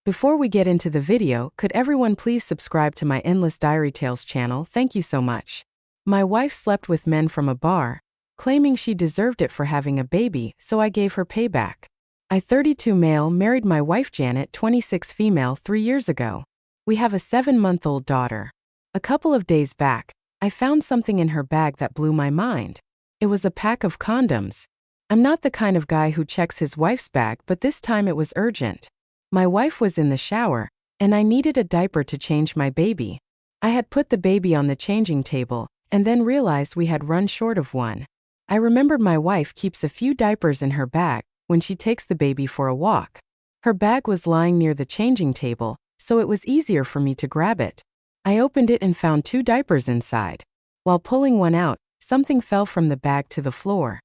Before we get into the video, could everyone please subscribe to my Endless Diary Tales channel? Thank you so much. My wife slept with men from a bar, claiming she deserved it for having a baby, so I gave her payback. I, 32 male, married my wife Janet, 26 female, 3 years ago. We have a 7-month-old daughter. A couple of days back, I found something in her bag that blew my mind. It was a pack of condoms. I'm not the kind of guy who checks his wife's bag, but this time it was urgent. My wife was in the shower, and I needed a diaper to change my baby. I had put the baby on the changing table, and then realized we had run short of one. I remembered my wife keeps a few diapers in her bag when she takes the baby for a walk. Her bag was lying near the changing table, so it was easier for me to grab it. I opened it and found 2 diapers inside. While pulling one out, something fell from the bag to the floor.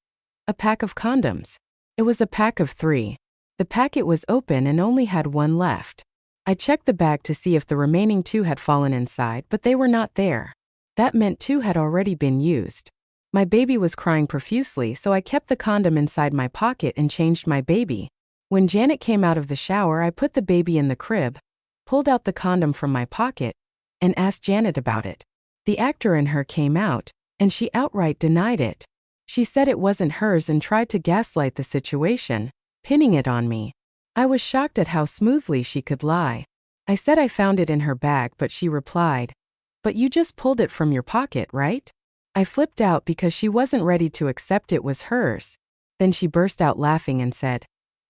A pack of condoms. It was a pack of 3. The packet was open and only had 1 left. I checked the bag to see if the remaining 2 had fallen inside, but they were not there. That meant 2 had already been used. My baby was crying profusely, so I kept the condom inside my pocket and changed my baby. When Janet came out of the shower, I put the baby in the crib, pulled out the condom from my pocket, and asked Janet about it. The actor in her came out, and she outright denied it. She said it wasn't hers and tried to gaslight the situation, pinning it on me. I was shocked at how smoothly she could lie. I said I found it in her bag, but she replied, "But you just pulled it from your pocket, right?" I flipped out because she wasn't ready to accept it was hers. Then she burst out laughing and said,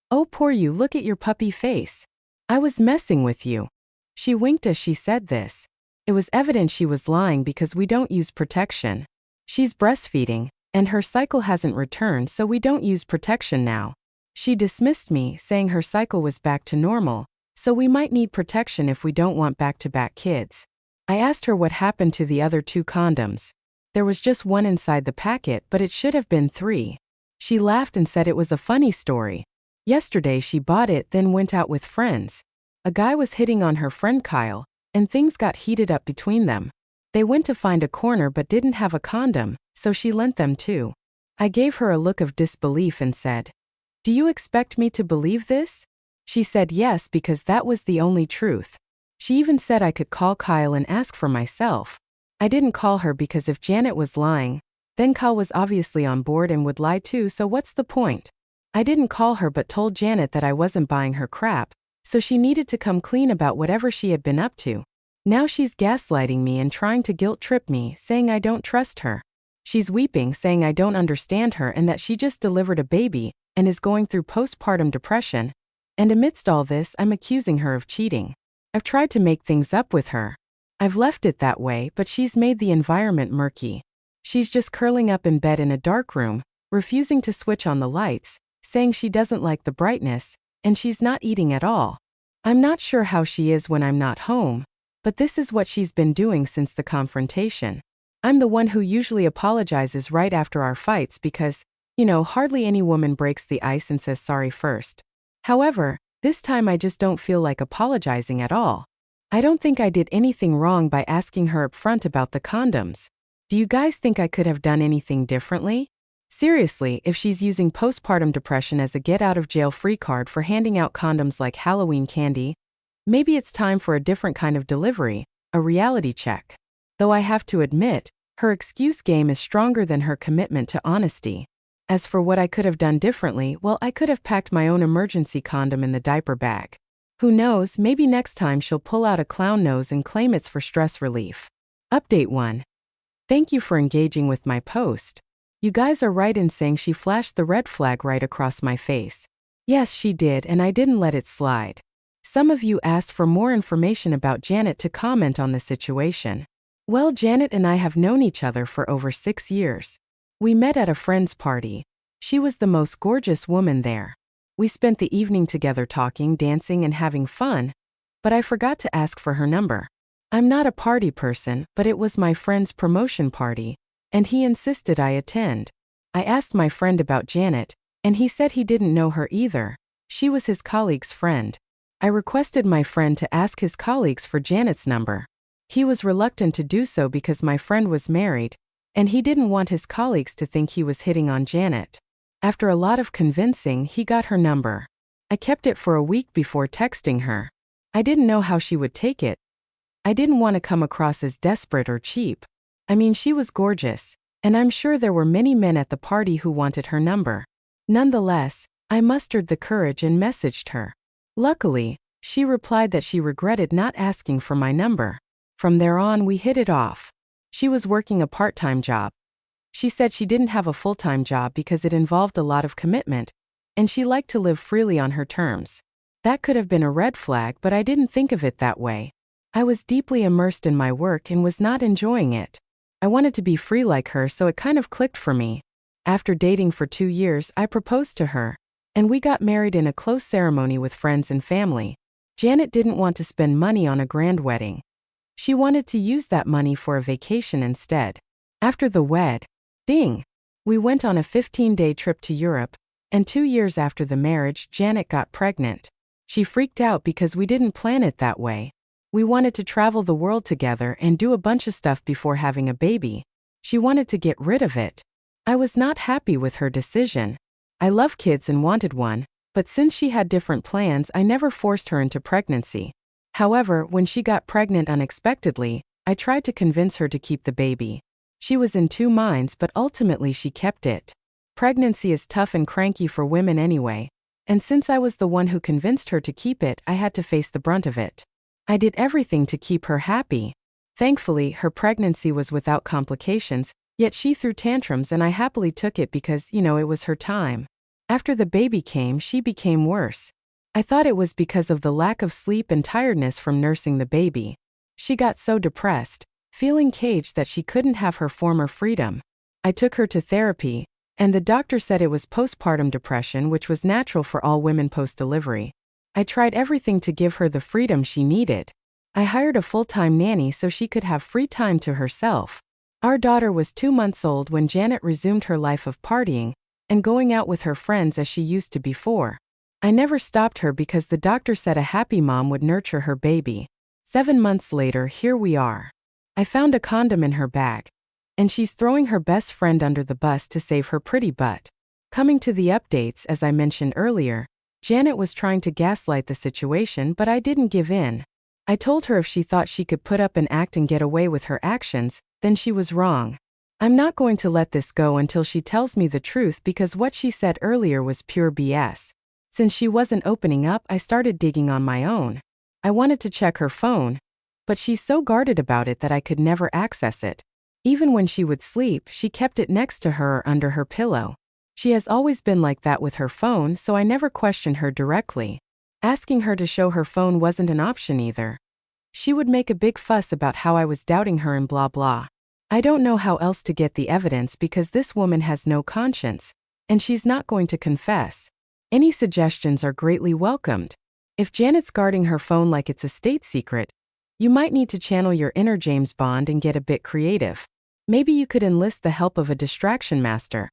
"Oh, poor you, look at your puppy face. I was messing with you." She winked as she said this. It was evident she was lying because we don't use protection. She's breastfeeding, and her cycle hasn't returned, so we don't use protection now. She dismissed me, saying her cycle was back to normal, so we might need protection if we don't want back-to-back kids. I asked her what happened to the other 2 condoms. There was just 1 inside the packet, but it should have been 3. She laughed and said it was a funny story. Yesterday she bought it, then went out with friends. A guy was hitting on her friend Kyle, and things got heated up between them. They went to find a corner but didn't have a condom, so she lent them 2. I gave her a look of disbelief and said, "Do you expect me to believe this?" She said yes because that was the only truth. She even said I could call Kyle and ask for myself. I didn't call her because if Janet was lying, then Kyle was obviously on board and would lie too, so what's the point? I didn't call her but told Janet that I wasn't buying her crap, so she needed to come clean about whatever she had been up to. Now she's gaslighting me and trying to guilt-trip me, saying I don't trust her. She's weeping, saying I don't understand her and that she just delivered a baby and is going through postpartum depression. And amidst all this, I'm accusing her of cheating. I've tried to make things up with her. I've left it that way, but she's made the environment murky. She's just curling up in bed in a dark room, refusing to switch on the lights, saying she doesn't like the brightness, and she's not eating at all. I'm not sure how she is when I'm not home, but this is what she's been doing since the confrontation. I'm the one who usually apologizes right after our fights because, hardly any woman breaks the ice and says sorry first. However, this time I just don't feel like apologizing at all. I don't think I did anything wrong by asking her up front about the condoms. Do you guys think I could have done anything differently? Seriously, if she's using postpartum depression as a get-out-of-jail-free card for handing out condoms like Halloween candy, maybe it's time for a different kind of delivery, a reality check. Though I have to admit, her excuse game is stronger than her commitment to honesty. As for what I could have done differently, well, I could have packed my own emergency condom in the diaper bag. Who knows, maybe next time she'll pull out a clown nose and claim it's for stress relief. Update 1. Thank you for engaging with my post. You guys are right in saying she flashed the red flag right across my face. Yes, she did, and I didn't let it slide. Some of you asked for more information about Janet to comment on the situation. Well, Janet and I have known each other for over 6 years. We met at a friend's party. She was the most gorgeous woman there. We spent the evening together talking, dancing, and having fun, but I forgot to ask for her number. I'm not a party person, but it was my friend's promotion party, and he insisted I attend. I asked my friend about Janet, and he said he didn't know her either. She was his colleague's friend. I requested my friend to ask his colleagues for Janet's number. He was reluctant to do so because my friend was married, and he didn't want his colleagues to think he was hitting on Janet. After a lot of convincing, he got her number. I kept it for a week before texting her. I didn't know how she would take it. I didn't want to come across as desperate or cheap. I mean, she was gorgeous, and I'm sure there were many men at the party who wanted her number. Nonetheless, I mustered the courage and messaged her. Luckily, she replied that she regretted not asking for my number. From there on, we hit it off. She was working a part-time job. She said she didn't have a full-time job because it involved a lot of commitment, and she liked to live freely on her terms. That could have been a red flag, but I didn't think of it that way. I was deeply immersed in my work and was not enjoying it. I wanted to be free like her, so it kind of clicked for me. After dating for 2 years, I proposed to her, and we got married in a close ceremony with friends and family. Janet didn't want to spend money on a grand wedding. She wanted to use that money for a vacation instead. After the wedding, we went on a 15-day trip to Europe, and 2 years after the marriage, Janet got pregnant. She freaked out because we didn't plan it that way. We wanted to travel the world together and do a bunch of stuff before having a baby. She wanted to get rid of it. I was not happy with her decision. I love kids and wanted one, but since she had different plans, I never forced her into pregnancy. However, when she got pregnant unexpectedly, I tried to convince her to keep the baby. She was in 2 minds, but ultimately she kept it. Pregnancy is tough and cranky for women anyway, and since I was the one who convinced her to keep it, I had to face the brunt of it. I did everything to keep her happy. Thankfully, her pregnancy was without complications, yet she threw tantrums and I happily took it because, it was her time. After the baby came, she became worse. I thought it was because of the lack of sleep and tiredness from nursing the baby. She got so depressed, feeling caged, that she couldn't have her former freedom. I took her to therapy, and the doctor said it was postpartum depression, which was natural for all women post-delivery. I tried everything to give her the freedom she needed. I hired a full-time nanny so she could have free time to herself. Our daughter was 2 months old when Janet resumed her life of partying and going out with her friends as she used to before. I never stopped her because the doctor said a happy mom would nurture her baby. 7 months later, here we are. I found a condom in her bag, and she's throwing her best friend under the bus to save her pretty butt. Coming to the updates, as I mentioned earlier, Janet was trying to gaslight the situation, but I didn't give in. I told her if she thought she could put up an act and get away with her actions, then she was wrong. I'm not going to let this go until she tells me the truth, because what she said earlier was pure BS. Since she wasn't opening up, I started digging on my own. I wanted to check her phone, but she's so guarded about it that I could never access it. Even when she would sleep, she kept it next to her or under her pillow. She has always been like that with her phone, so I never questioned her directly. Asking her to show her phone wasn't an option either. She would make a big fuss about how I was doubting her and blah blah. I don't know how else to get the evidence because this woman has no conscience, and she's not going to confess. Any suggestions are greatly welcomed. If Janet's guarding her phone like it's a state secret, you might need to channel your inner James Bond and get a bit creative. Maybe you could enlist the help of a distraction master.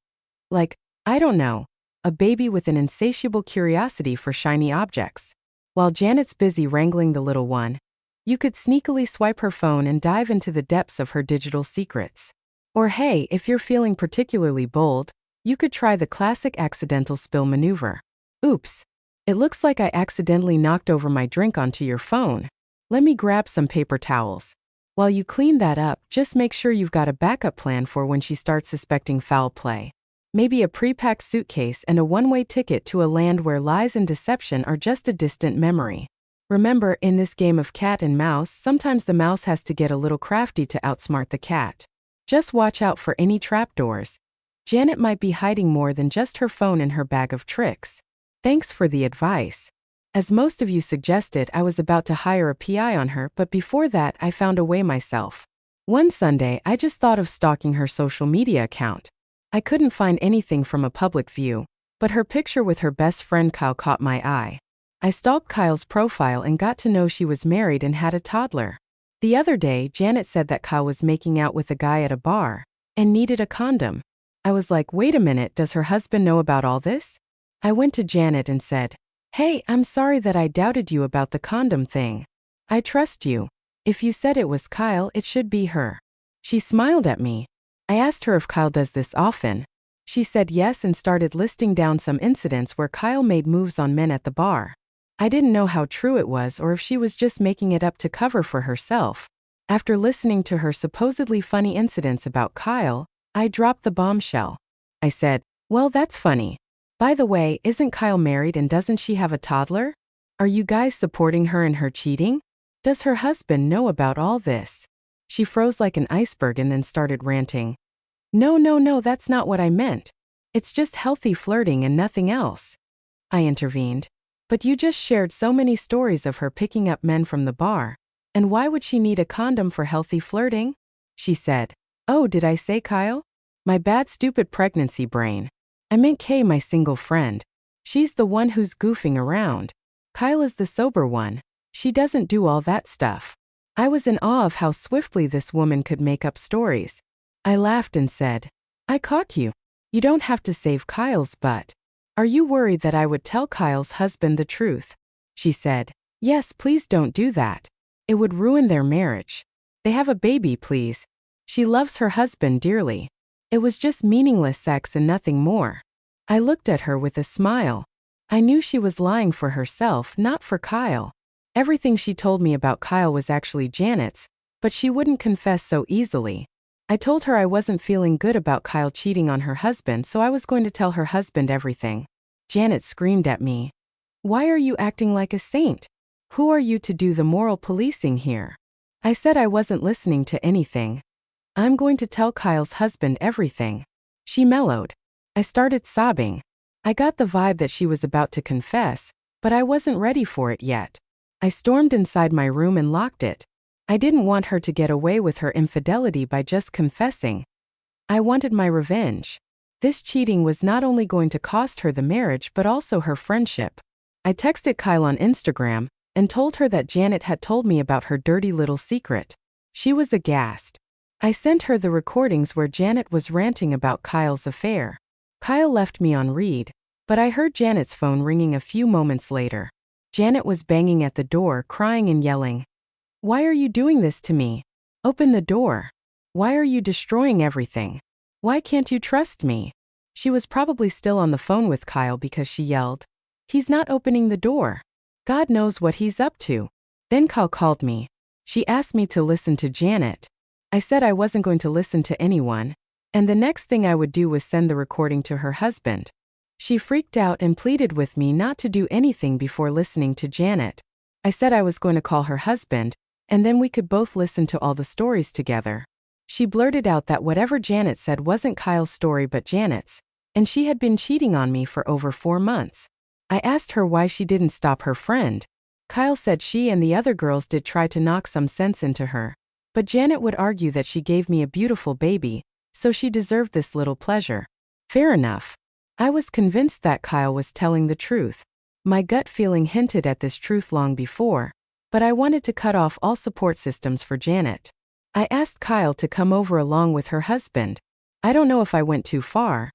Like, I don't know, a baby with an insatiable curiosity for shiny objects. While Janet's busy wrangling the little one, you could sneakily swipe her phone and dive into the depths of her digital secrets. Or hey, if you're feeling particularly bold, you could try the classic accidental spill maneuver. Oops, it looks like I accidentally knocked over my drink onto your phone. Let me grab some paper towels. While you clean that up, just make sure you've got a backup plan for when she starts suspecting foul play. Maybe a pre-packed suitcase and a one-way ticket to a land where lies and deception are just a distant memory. Remember, in this game of cat and mouse, sometimes the mouse has to get a little crafty to outsmart the cat. Just watch out for any trapdoors. Janet might be hiding more than just her phone in her bag of tricks. Thanks for the advice. As most of you suggested, I was about to hire a PI on her, but before that, I found a way myself. One Sunday, I just thought of stalking her social media account. I couldn't find anything from a public view, but her picture with her best friend Kyle caught my eye. I stalked Kyle's profile and got to know she was married and had a toddler. The other day, Janet said that Kyle was making out with a guy at a bar and needed a condom. I was like, wait a minute, does her husband know about all this? I went to Janet and said, hey, I'm sorry that I doubted you about the condom thing. I trust you. If you said it was Kyle, it should be her. She smiled at me. I asked her if Kyle does this often. She said yes and started listing down some incidents where Kyle made moves on men at the bar. I didn't know how true it was or if she was just making it up to cover for herself. After listening to her supposedly funny incidents about Kyle, I dropped the bombshell. I said, "Well, that's funny. By the way, isn't Kyle married and doesn't she have a toddler? Are you guys supporting her in her cheating? Does her husband know about all this?" She froze like an iceberg and then started ranting. No, that's not what I meant. It's just healthy flirting and nothing else." I intervened. "But you just shared so many stories of her picking up men from the bar. And why would she need a condom for healthy flirting?" She said. "Oh, did I say Kyle? My bad stupid pregnancy brain. I meant Kay, my single friend. She's the one who's goofing around. Kyle is the sober one. She doesn't do all that stuff." I was in awe of how swiftly this woman could make up stories. I laughed and said, "I caught you. You don't have to save Kyle's butt. Are you worried that I would tell Kyle's husband the truth?" She said, "Yes, please don't do that. It would ruin their marriage. They have a baby, please. She loves her husband dearly. It was just meaningless sex and nothing more." I looked at her with a smile. I knew she was lying for herself, not for Kyle. Everything she told me about Kyle was actually Janet's, but she wouldn't confess so easily. I told her I wasn't feeling good about Kyle cheating on her husband, so I was going to tell her husband everything. Janet screamed at me. "Why are you acting like a saint? Who are you to do the moral policing here?" I said I wasn't listening to anything. "I'm going to tell Kyle's husband everything." She mellowed. I started sobbing. I got the vibe that she was about to confess, but I wasn't ready for it yet. I stormed inside my room and locked it. I didn't want her to get away with her infidelity by just confessing. I wanted my revenge. This cheating was not only going to cost her the marriage but also her friendship. I texted Kyle on Instagram and told her that Janet had told me about her dirty little secret. She was aghast. I sent her the recordings where Janet was ranting about Kyle's affair. Kyle left me on read, but I heard Janet's phone ringing a few moments later. Janet was banging at the door, crying and yelling. "Why are you doing this to me? Open the door. Why are you destroying everything? Why can't you trust me?" She was probably still on the phone with Kyle because she yelled, "He's not opening the door. God knows what he's up to." Then Kyle called me. She asked me to listen to Janet. I said I wasn't going to listen to anyone, and the next thing I would do was send the recording to her husband. She freaked out and pleaded with me not to do anything before listening to Janet. I said I was going to call her husband, and then we could both listen to all the stories together. She blurted out that whatever Janet said wasn't Kyle's story but Janet's, and she had been cheating on me for over 4 months. I asked her why she didn't stop her friend. Kyle said she and the other girls did try to knock some sense into her, but Janet would argue that she gave me a beautiful baby, so she deserved this little pleasure. Fair enough. I was convinced that Kyle was telling the truth. My gut feeling hinted at this truth long before, but I wanted to cut off all support systems for Janet. I asked Kyle to come over along with her husband. I don't know if I went too far,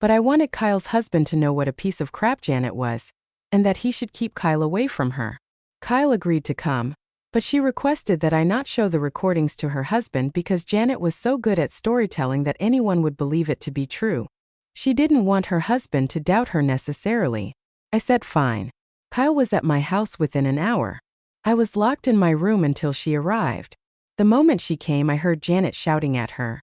but I wanted Kyle's husband to know what a piece of crap Janet was, and that he should keep Kyle away from her. Kyle agreed to come, but she requested that I not show the recordings to her husband because Janet was so good at storytelling that anyone would believe it to be true. She didn't want her husband to doubt her necessarily. I said fine. Kyle was at my house within an hour. I was locked in my room until she arrived. The moment she came, I heard Janet shouting at her.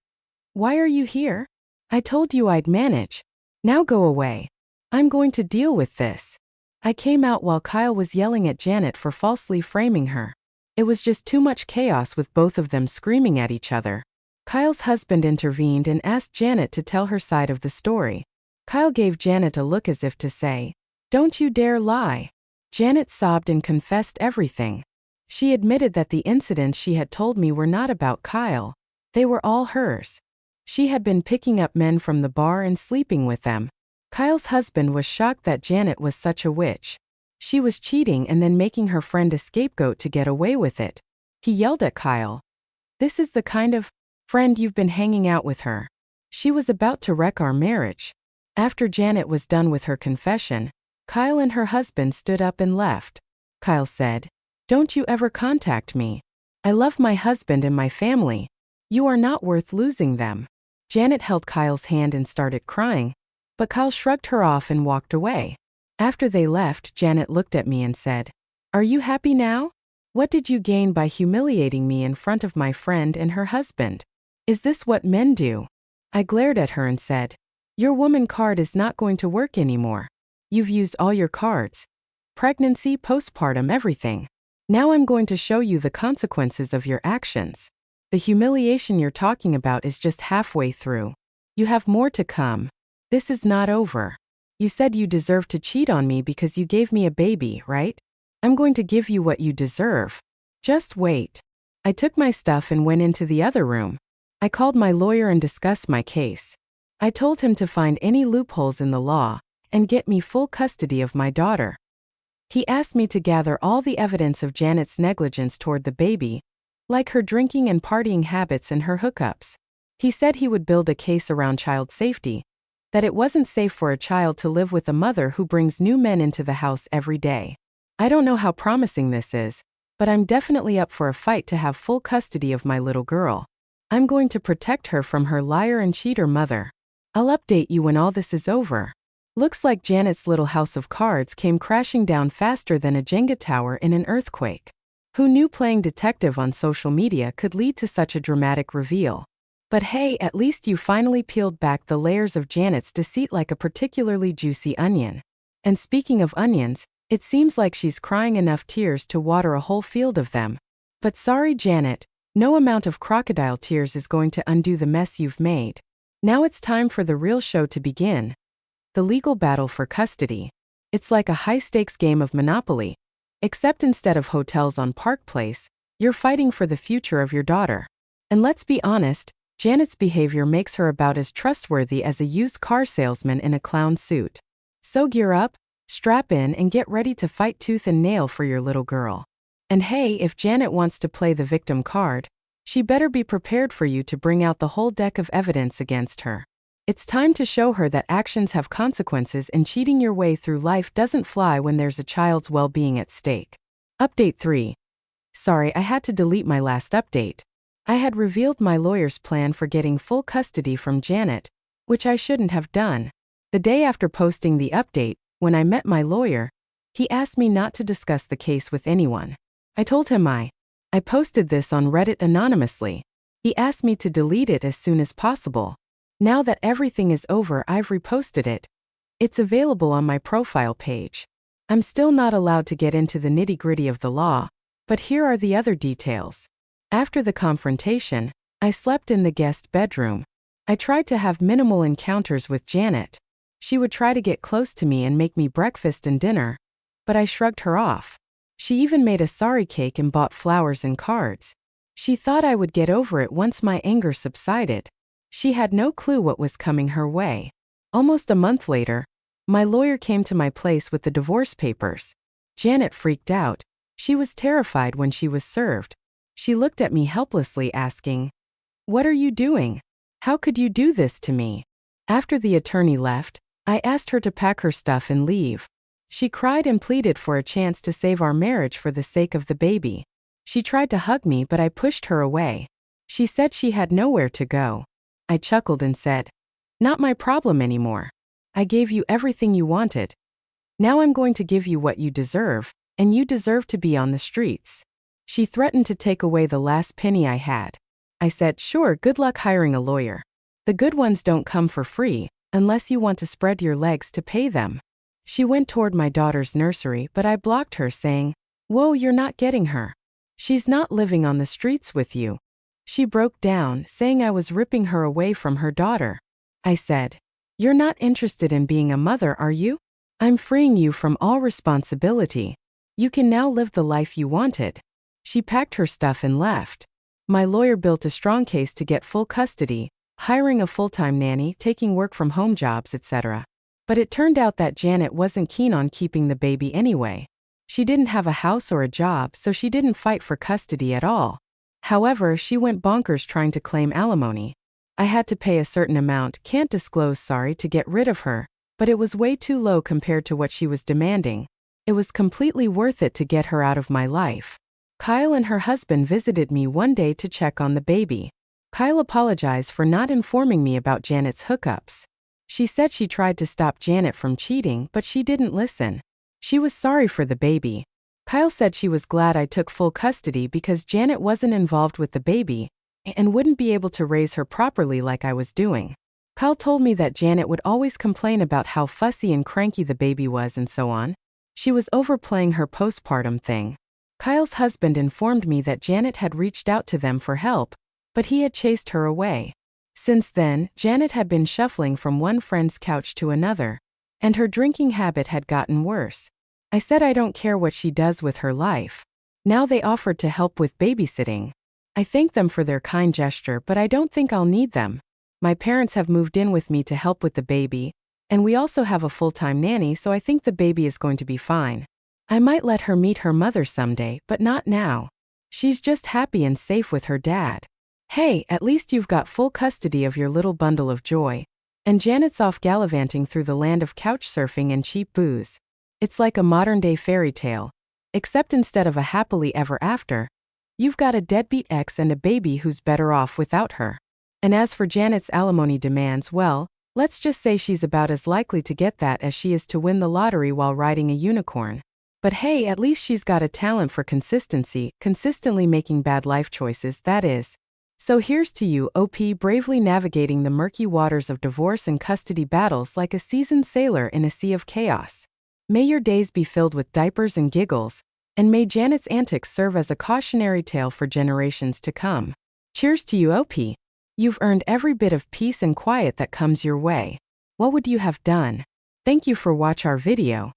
"Why are you here? I told you I'd manage. Now go away. I'm going to deal with this." I came out while Kyle was yelling at Janet for falsely framing her. It was just too much chaos with both of them screaming at each other. Kyle's husband intervened and asked Janet to tell her side of the story. Kyle gave Janet a look as if to say, "Don't you dare lie." Janet sobbed and confessed everything. She admitted that the incidents she had told me were not about Kyle. They were all hers. She had been picking up men from the bar and sleeping with them. Kyle's husband was shocked that Janet was such a witch. She was cheating and then making her friend a scapegoat to get away with it. He yelled at Kyle, "This is the kind of friend you've been hanging out with her. She was about to wreck our marriage." After Janet was done with her confession, Kyle and her husband stood up and left. Kyle said, "Don't you ever contact me. I love my husband and my family. You are not worth losing them." Janet held Kyle's hand and started crying, but Kyle shrugged her off and walked away. After they left, Janet looked at me and said, "Are you happy now? What did you gain by humiliating me in front of my friend and her husband? Is this what men do?" I glared at her and said, "Your woman card is not going to work anymore. You've used all your cards. Pregnancy, postpartum, everything. Now I'm going to show you the consequences of your actions. The humiliation you're talking about is just halfway through. You have more to come. This is not over. You said you deserved to cheat on me because you gave me a baby, right? I'm going to give you what you deserve. Just wait." I took my stuff and went into the other room. I called my lawyer and discussed my case. I told him to find any loopholes in the law and get me full custody of my daughter. He asked me to gather all the evidence of Janet's negligence toward the baby, like her drinking and partying habits and her hookups. He said he would build a case around child safety, that it wasn't safe for a child to live with a mother who brings new men into the house every day. I don't know how promising this is, but I'm definitely up for a fight to have full custody of my little girl. I'm going to protect her from her liar and cheater mother. I'll update you when all this is over. Looks like Janet's little house of cards came crashing down faster than a Jenga tower in an earthquake. Who knew playing detective on social media could lead to such a dramatic reveal? But hey, at least you finally peeled back the layers of Janet's deceit like a particularly juicy onion. And speaking of onions, it seems like she's crying enough tears to water a whole field of them. But sorry, Janet, no amount of crocodile tears is going to undo the mess you've made. Now it's time for the real show to begin. The legal battle for custody. It's like a high-stakes game of Monopoly, except instead of hotels on Park Place, you're fighting for the future of your daughter. And let's be honest, Janet's behavior makes her about as trustworthy as a used car salesman in a clown suit. So gear up, strap in, and get ready to fight tooth and nail for your little girl. And hey, if Janet wants to play the victim card, she better be prepared for you to bring out the whole deck of evidence against her. It's time to show her that actions have consequences and cheating your way through life doesn't fly when there's a child's well-being at stake. Update 3. Sorry, I had to delete my last update. I had revealed my lawyer's plan for getting full custody from Janet, which I shouldn't have done. The day after posting the update, when I met my lawyer, he asked me not to discuss the case with anyone. I told him I posted this on Reddit anonymously. He asked me to delete it as soon as possible. Now that everything is over, I've reposted it. It's available on my profile page. I'm still not allowed to get into the nitty-gritty of the law, but here are the other details. After the confrontation, I slept in the guest bedroom. I tried to have minimal encounters with Janet. She would try to get close to me and make me breakfast and dinner, but I shrugged her off. She even made a sorry cake and bought flowers and cards. She thought I would get over it once my anger subsided. She had no clue what was coming her way. Almost a month later, my lawyer came to my place with the divorce papers. Janet freaked out. She was terrified when she was served. She looked at me helplessly, asking, "What are you doing? How could you do this to me?" After the attorney left, I asked her to pack her stuff and leave. She cried and pleaded for a chance to save our marriage for the sake of the baby. She tried to hug me, but I pushed her away. She said she had nowhere to go. I chuckled and said, "Not my problem anymore. I gave you everything you wanted. Now I'm going to give you what you deserve, and you deserve to be on the streets." She threatened to take away the last penny I had. I said, "Sure, good luck hiring a lawyer. The good ones don't come for free, unless you want to spread your legs to pay them." She went toward my daughter's nursery, but I blocked her, saying, "Whoa, you're not getting her. She's not living on the streets with you." She broke down, saying I was ripping her away from her daughter. I said, "You're not interested in being a mother, are you? I'm freeing you from all responsibility. You can now live the life you wanted." She packed her stuff and left. My lawyer built a strong case to get full custody, hiring a full-time nanny, taking work-from-home jobs, etc. But it turned out that Janet wasn't keen on keeping the baby anyway. She didn't have a house or a job, so she didn't fight for custody at all. However, she went bonkers trying to claim alimony. I had to pay a certain amount, can't disclose, sorry, to get rid of her, but it was way too low compared to what she was demanding. It was completely worth it to get her out of my life. Kyle and her husband visited me one day to check on the baby. Kyle apologized for not informing me about Janet's hookups. She said she tried to stop Janet from cheating, but she didn't listen. She was sorry for the baby. Kyle said she was glad I took full custody because Janet wasn't involved with the baby and wouldn't be able to raise her properly like I was doing. Kyle told me that Janet would always complain about how fussy and cranky the baby was and so on. She was overplaying her postpartum thing. Kyle's husband informed me that Janet had reached out to them for help, but he had chased her away. Since then, Janet had been shuffling from one friend's couch to another, and her drinking habit had gotten worse. I said I don't care what she does with her life. Now they offered to help with babysitting. I thanked them for their kind gesture, but I don't think I'll need them. My parents have moved in with me to help with the baby, and we also have a full-time nanny, so I think the baby is going to be fine. I might let her meet her mother someday, but not now. She's just happy and safe with her dad. Hey, at least you've got full custody of your little bundle of joy. And Janet's off gallivanting through the land of couch surfing and cheap booze. It's like a modern-day fairy tale. Except instead of a happily ever after, you've got a deadbeat ex and a baby who's better off without her. And as for Janet's alimony demands, well, let's just say she's about as likely to get that as she is to win the lottery while riding a unicorn. But hey, at least she's got a talent for consistency, consistently making bad life choices, that is. So here's to you, OP, bravely navigating the murky waters of divorce and custody battles like a seasoned sailor in a sea of chaos. May your days be filled with diapers and giggles, and may Janet's antics serve as a cautionary tale for generations to come. Cheers to you, OP. You've earned every bit of peace and quiet that comes your way. What would you have done? Thank you for watching our video.